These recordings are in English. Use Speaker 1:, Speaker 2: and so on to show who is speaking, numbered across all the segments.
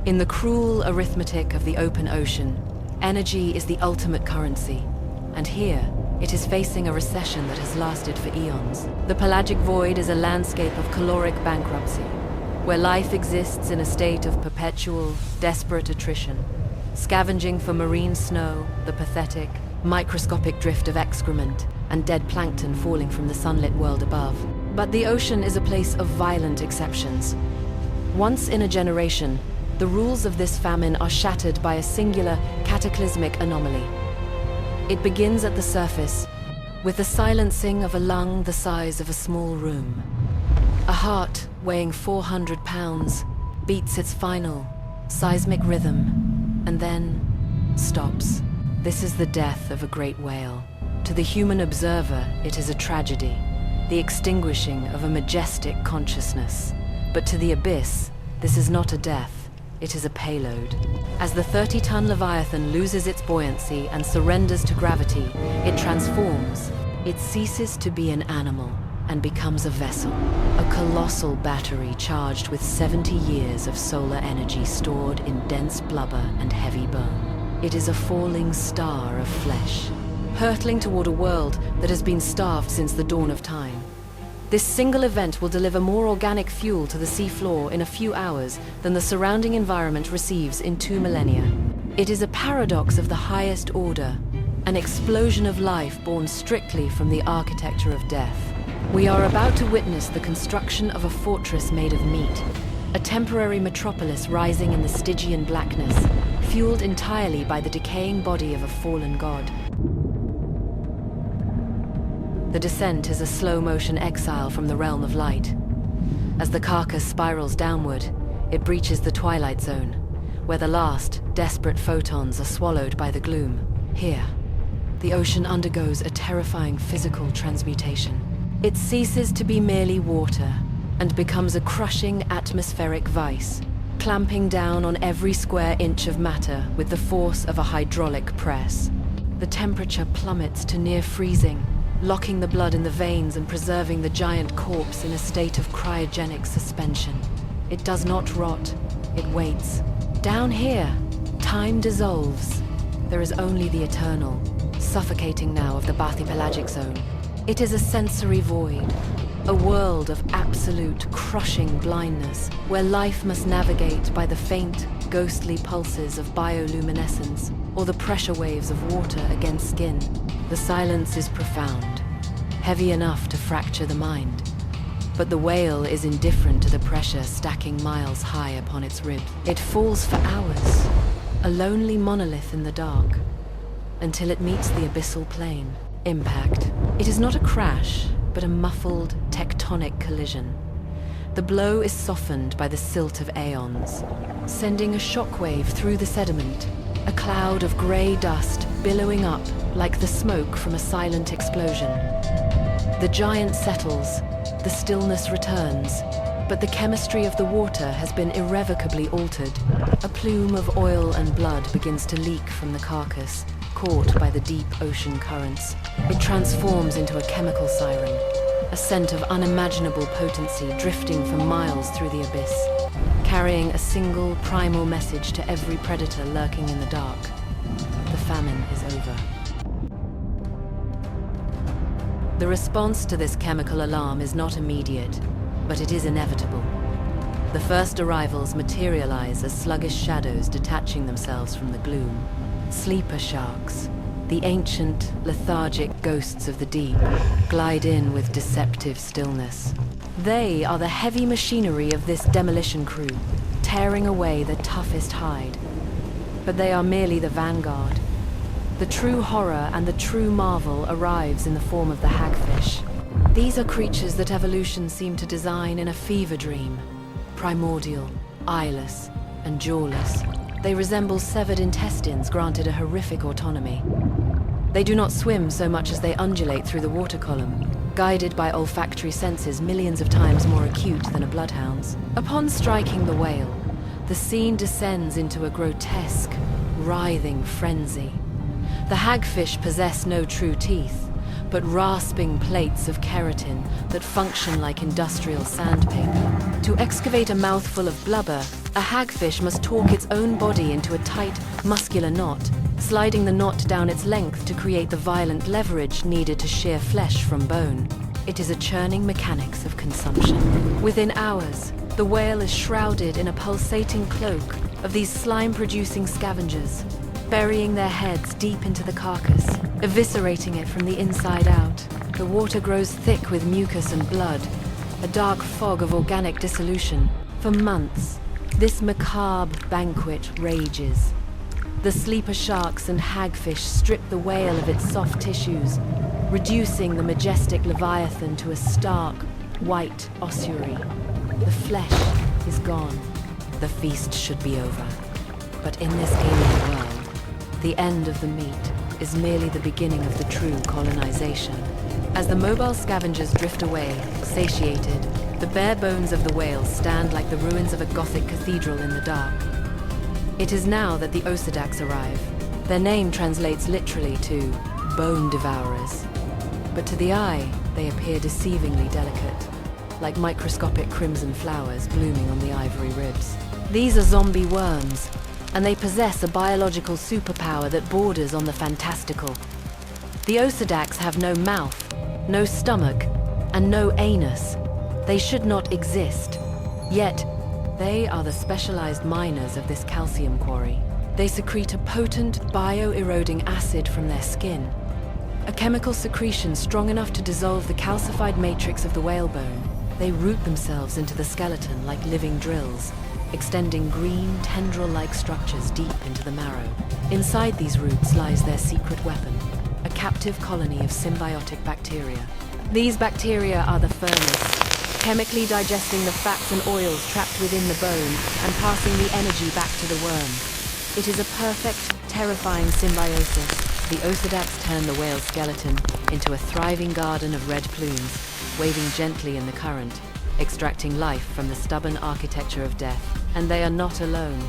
Speaker 1: In the cruel arithmetic of the open ocean, energy is the ultimate currency, and here, it is facing a recession that has lasted for eons. The pelagic void is a landscape of caloric bankruptcy, where life exists in a state of perpetual, desperate attrition, scavenging for marine snow, the pathetic, microscopic drift of excrement, and dead plankton falling from the sunlit world above. But the ocean is a place of violent exceptions. Once in a generation, the rules of this famine are shattered by a singular, cataclysmic anomaly. It begins at the surface, with the silencing of a lung the size of a small room. A heart weighing 400 pounds beats its final, seismic rhythm, and then stops. This is the death of a great whale. To the human observer, it is a tragedy, the extinguishing of a majestic consciousness. But to the abyss, this is not a death. It is a payload. As the 30-ton Leviathan loses its buoyancy and surrenders to gravity, it transforms. It ceases to be an animal and becomes a vessel, a colossal battery charged with 70 years of solar energy stored in dense blubber and heavy bone. It is a falling star of flesh, hurtling toward a world that has been starved since the dawn of time. This single event will deliver more organic fuel to the seafloor in a few hours than the surrounding environment receives in 2 millennia. It is a paradox of the highest order, an explosion of life born strictly from the architecture of death. We are about to witness the construction of a fortress made of meat, a temporary metropolis rising in the Stygian blackness, fueled entirely by the decaying body of a fallen god. The descent is a slow-motion exile from the realm of light. As the carcass spirals downward, it breaches the twilight zone, where the last, desperate photons are swallowed by the gloom. Here, the ocean undergoes a terrifying physical transmutation. It ceases to be merely water and becomes a crushing atmospheric vice, clamping down on every square inch of matter with the force of a hydraulic press. The temperature plummets to near freezing, locking the blood in the veins and preserving the giant corpse in a state of cryogenic suspension. It does not rot, it waits. Down here, time dissolves. There is only the eternal, suffocating now of the bathypelagic zone. It is a sensory void, a world of absolute, crushing blindness, where life must navigate by the faint, ghostly pulses of bioluminescence, or the pressure waves of water against skin. The silence is profound, heavy enough to fracture the mind. But the whale is indifferent to the pressure stacking miles high upon its ribs. It falls for hours, a lonely monolith in the dark, until it meets the abyssal plane. Impact. It is not a crash, but a muffled, tectonic collision. The blow is softened by the silt of aeons, sending a shockwave through the sediment, a cloud of grey dust billowing up like the smoke from a silent explosion. The giant settles, the stillness returns, but the chemistry of the water has been irrevocably altered. A plume of oil and blood begins to leak from the carcass, caught by the deep ocean currents. It transforms into a chemical siren, a scent of unimaginable potency drifting for miles through the abyss, carrying a single primal message to every predator lurking in the dark. The famine is over. The response to this chemical alarm is not immediate, but it is inevitable. The first arrivals materialize as sluggish shadows detaching themselves from the gloom. Sleeper sharks, the ancient, lethargic ghosts of the deep, glide in with deceptive stillness. They are the heavy machinery of this demolition crew, tearing away the toughest hide. But they are merely the vanguard. The true horror and the true marvel arrives in the form of the hagfish. These are creatures that evolution seemed to design in a fever dream. Primordial, eyeless, and jawless. They resemble severed intestines granted a horrific autonomy. They do not swim so much as they undulate through the water column, guided by olfactory senses millions of times more acute than a bloodhound's. Upon striking the whale, the scene descends into a grotesque, writhing frenzy. The hagfish possess no true teeth, but but rasping plates of keratin that function like industrial sandpaper. To excavate a mouthful of blubber, a hagfish must torque its own body into a tight, muscular knot, sliding the knot down its length to create the violent leverage needed to shear flesh from bone. It is a churning mechanics of consumption. Within hours, the whale is shrouded in a pulsating cloak of these slime-producing scavengers, burying their heads deep into the carcass, eviscerating it from the inside out. The water grows thick with mucus and blood, a dark fog of organic dissolution. For months, this macabre banquet rages. The sleeper sharks and hagfish strip the whale of its soft tissues, reducing the majestic leviathan to a stark, white ossuary. The flesh is gone. The feast should be over. But in this alien world, the end of the meat is merely the beginning of the true colonization. As the mobile scavengers drift away, satiated, the bare bones of the whales stand like the ruins of a Gothic cathedral in the dark. It is now that the Osedax arrive. Their name translates literally to bone devourers. But to the eye, they appear deceivingly delicate, like microscopic crimson flowers blooming on the ivory ribs. These are zombie worms, and they possess a biological superpower that borders on the fantastical. The Osedax have no mouth, no stomach, and no anus. They should not exist. Yet, they are the specialized miners of this calcium quarry. They secrete a potent bio-eroding acid from their skin, a chemical secretion strong enough to dissolve the calcified matrix of the whalebone. They root themselves into the skeleton like living drills, extending green, tendril-like structures deep into the marrow. Inside these roots lies their secret weapon, a captive colony of symbiotic bacteria. These bacteria are the furnace, chemically digesting the fats and oils trapped within the bone and passing the energy back to the worm. It is a perfect, terrifying symbiosis. The Osedax turn the whale skeleton into a thriving garden of red plumes, waving gently in the current, extracting life from the stubborn architecture of death. And they are not alone.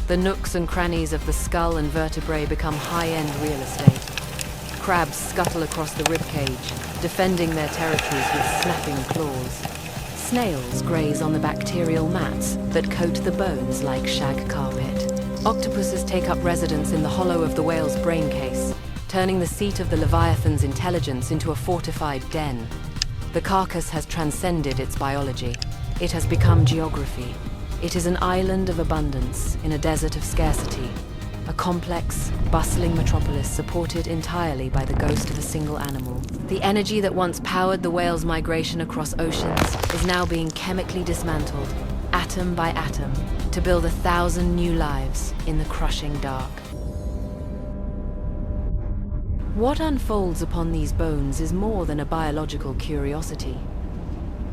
Speaker 1: The nooks and crannies of the skull and vertebrae become high-end real estate. Crabs scuttle across the ribcage, defending their territories with snapping claws. Snails graze on the bacterial mats that coat the bones like shag carpet. Octopuses take up residence in the hollow of the whale's brain case, turning the seat of the Leviathan's intelligence into a fortified den. The carcass has transcended its biology. It has become geography. It is an island of abundance in a desert of scarcity. A complex, bustling metropolis supported entirely by the ghost of a single animal. The energy that once powered the whale's migration across oceans is now being chemically dismantled, atom by atom, to build 1,000 new lives in the crushing dark. What unfolds upon these bones is more than a biological curiosity.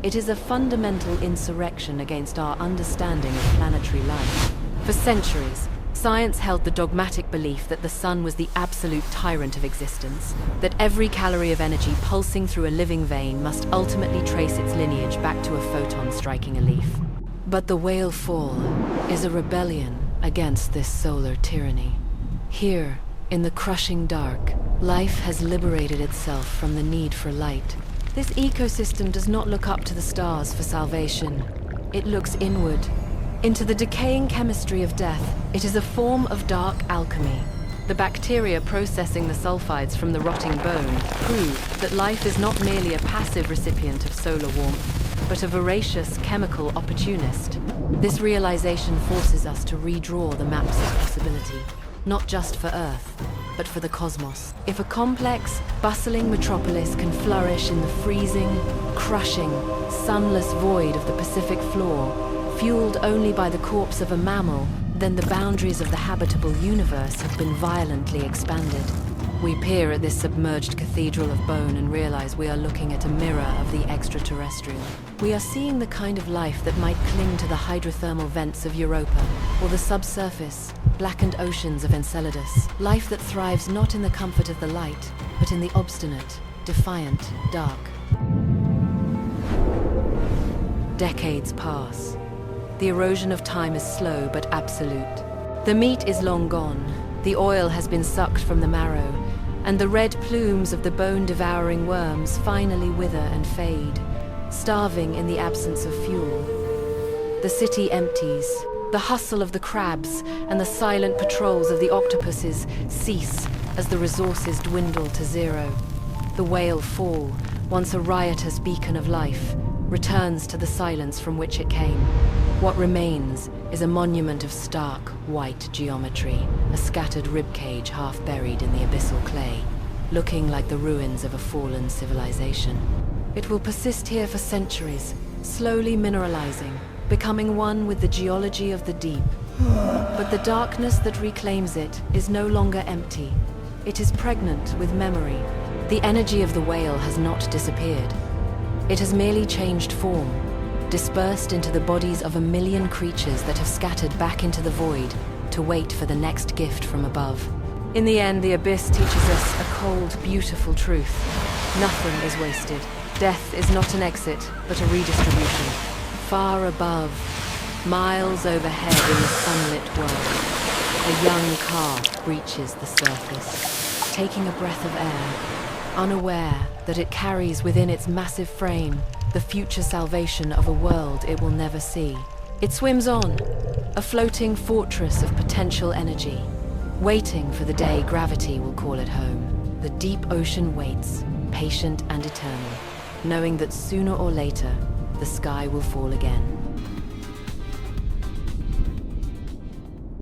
Speaker 1: It is a fundamental insurrection against our understanding of planetary life. For centuries, science held the dogmatic belief that the sun was the absolute tyrant of existence, that every calorie of energy pulsing through a living vein must ultimately trace its lineage back to a photon striking a leaf. But the whale fall is a rebellion against this solar tyranny. Here, in the crushing dark, life has liberated itself from the need for light. This ecosystem does not look up to the stars for salvation. It looks inward, into the decaying chemistry of death. It is a form of dark alchemy. The bacteria processing the sulfides from the rotting bone prove that life is not merely a passive recipient of solar warmth, but a voracious chemical opportunist. This realization forces us to redraw the maps of possibility, not just for Earth, but for the cosmos. If a complex, bustling metropolis can flourish in the freezing, crushing, sunless void of the Pacific floor, fueled only by the corpse of a mammal, then the boundaries of the habitable universe have been violently expanded. We peer at this submerged cathedral of bone and realize we are looking at a mirror of the extraterrestrial. We are seeing the kind of life that might cling to the hydrothermal vents of Europa, or the subsurface, blackened oceans of Enceladus. Life that thrives not in the comfort of the light, but in the obstinate, defiant dark. Decades pass. The erosion of time is slow but absolute. The meat is long gone. The oil has been sucked from the marrow, and the red plumes of the bone-devouring worms finally wither and fade, starving in the absence of fuel. The city empties. The hustle of the crabs and the silent patrols of the octopuses cease as the resources dwindle to zero. The whale fall, once a riotous beacon of life, returns to the silence from which it came. What remains is a monument of stark, white geometry, a scattered ribcage half buried in the abyssal clay, looking like the ruins of a fallen civilization. It will persist here for centuries, slowly mineralizing, becoming one with the geology of the deep. But the darkness that reclaims it is no longer empty. It is pregnant with memory. The energy of the whale has not disappeared. It has merely changed form, dispersed into the bodies of 1 million creatures that have scattered back into the void to wait for the next gift from above. In the end, the abyss teaches us a cold, beautiful truth. Nothing is wasted. Death is not an exit, but a redistribution. Far above, miles overhead in the sunlit world, a young calf reaches the surface, taking a breath of air, unaware that it carries within its massive frame the future salvation of a world it will never see. It swims on, a floating fortress of potential energy, waiting for the day gravity will call it home. The deep ocean waits, patient and eternal, knowing that sooner or later, the sky will fall again.